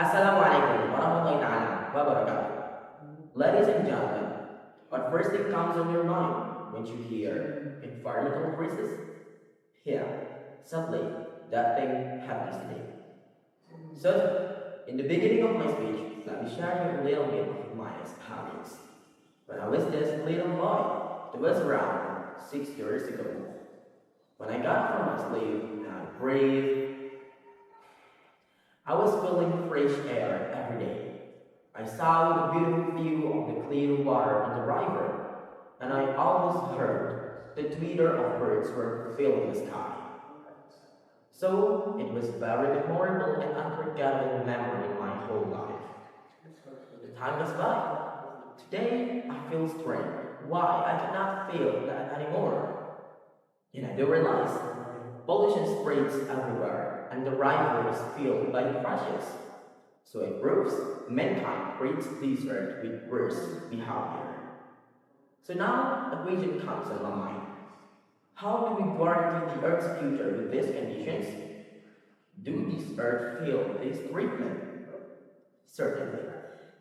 Assalamualaikum warahmatullahi wabarakatuh. Ladies and gentlemen, what first thing comes on your mind when you hear environmental crisis? Yeah, sadly, that thing happens today. So, in the beginning of my speech, let me share you a little bit of my experience. When I was this little boy, it was around 6 years ago. When I got from my sleep and I breathed, I was feeling fresh air every day. I saw the beautiful view of the clear water on the river, and I almost heard the twitter of birds were filling the sky. So it was very memorable and unforgettable memory in my whole life. The time goes by. Today I feel strange. Why I cannot feel that anymore? And I do realize pollution spreads everywhere, and the river is filled by crashes. So it proves mankind creates this earth with worse behavior. So now a question comes in my mind. How do we guarantee the earth's future with these conditions? Do this earth feel this treatment? Certainly.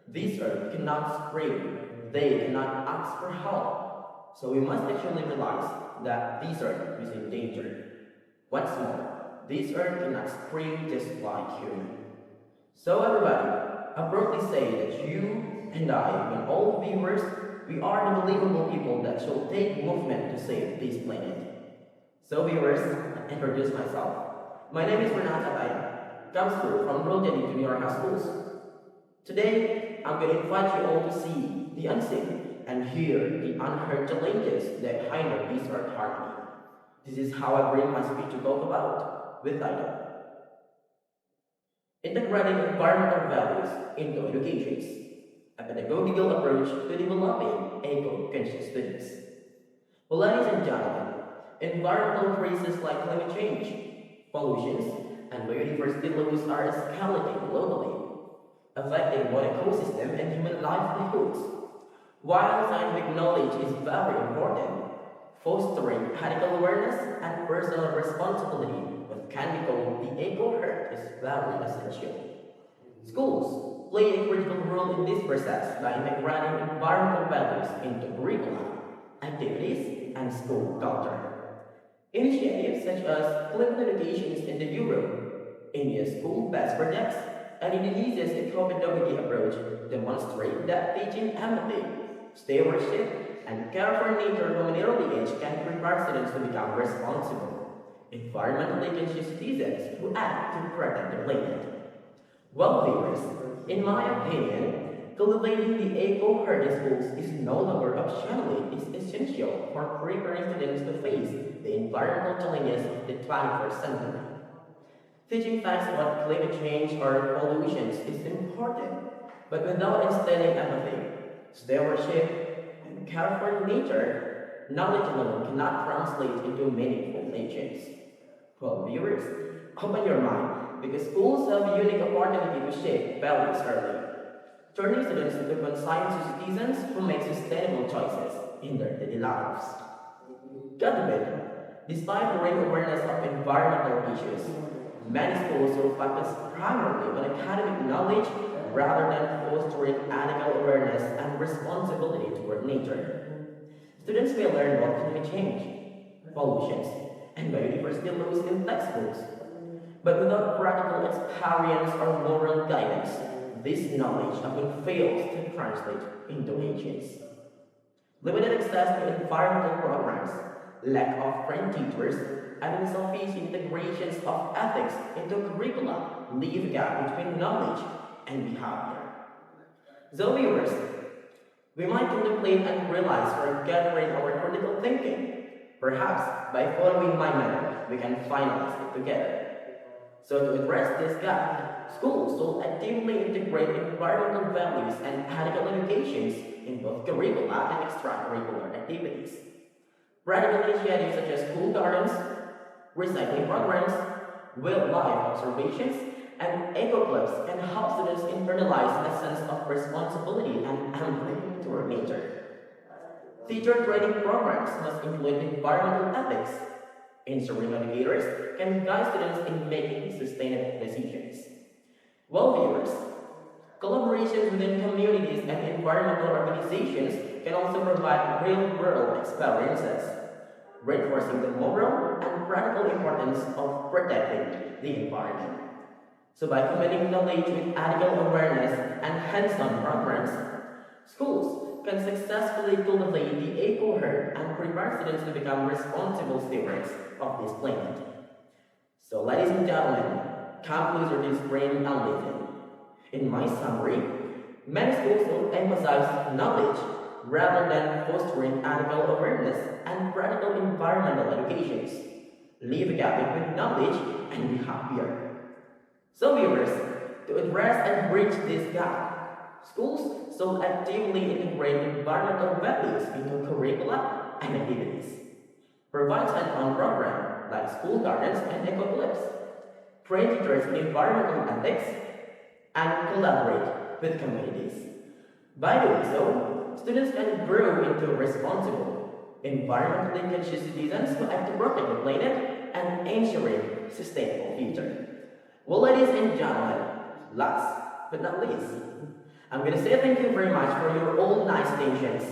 This earth cannot scream, they cannot ask for help. So we must actually realize that this earth is in danger. Once more, this earth cannot scream just like human. So everybody, I proudly say that you and I, and all viewers, we are the believable people that shall take movement to save this planet. So viewers, I introduce myself. My name is Firnazh Athaya, comes through from Nurul to New High Schools. Today, I'm going to invite you all to see the unseen and hear the unheard challenges that hinder this earth harmony. This is how I bring my speech to talk about with title. Integrating environmental values into education, a pedagogical approach to developing eco-conscious students. Well, ladies and gentlemen, environmental crises like climate change, pollution, and biodiversity loss are escalating globally, affecting both ecosystem and human livelihoods. While scientific knowledge is very important, fostering ethical awareness and personal responsibility, what can be called the eco-heart, is very essential. Schools play a critical role in this process by integrating environmental values into curriculum, activities, and school culture. Initiatives such as climate education in the Europe, India's school-based projects, and Indonesia's eco-pedagogy approach demonstrate that teaching empathy, stewardship, and care for nature from an early age can prepare students to become responsible, environmentally conscious citizens who act to protect the planet. Well, viewers, in my opinion, cultivating the eco-heart in schools is no longer optional, it is essential for preparing students to face the environmental challenges of the 21st century. Teaching facts about climate change or pollution is important, but without instilling empathy, stewardship, and care for nature, knowledge alone cannot translate into meaningful actions. Well, viewers, open your mind, because schools have a unique opportunity to shape values early, turning students into conscientious citizens who make sustainable choices in their daily lives. God forbid, despite growing awareness of environmental issues, many schools will focus primarily on academic knowledge rather than fostering ethical awareness and responsibility toward nature. Students may learn about climate change, pollution, and biodiversity loss in textbooks, but without practical experience or moral guidance, this knowledge often fails to translate into actions. Limited access to environmental programs, lack of trained teachers, and insufficient integrations of ethics into curricula leave a gap between knowledge and behavior. So viewers, we might contemplate and realize we're gathering our critical thinking. Perhaps by following my method, we can finalize it together. So to address this gap, schools will actively integrate environmental values and ethical educations in both curricula and extracurricular activities. Practical initiatives such as school gardens, recycling programs, wildlife observations, and eco-clubs can help students internalize a sense of responsibility and empathy toward nature. Teacher training programs must include environmental ethics, ensuring educators can guide students in making sustainable decisions. Well, viewers, collaborations within communities and environmental organizations can also provide real-world experiences, reinforcing the moral and practical importance of protecting the environment. So by combining knowledge with ethical awareness and hands-on programs, schools can successfully cultivate the eco-herd and prepare students to become responsible stewards of this planet. So ladies and gentlemen, come closer to spring and living. In my summary, many schools will emphasize knowledge rather than fostering ethical awareness and practical environmental educations. Live a gap with knowledge and be happier. So viewers, to address and bridge this gap, schools should actively integrate environmental values into curricula and activities. Provide hands-on programs like school gardens and eco clubs. Train teachers in environmental ethics and collaborate with communities. By doing so, students can grow into responsible, environmentally conscious citizens who act to protect the planet and ensure a sustainable future. Well, ladies and gentlemen, last but not least, I'm going to say thank you very much for your all nice attentions.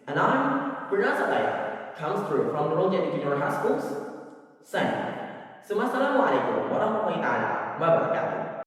And I'm Firnazh Athaya, comes through from Nurul Junior High Schools. Signing. Assalamualaikum warahmatullahi wabarakatuh.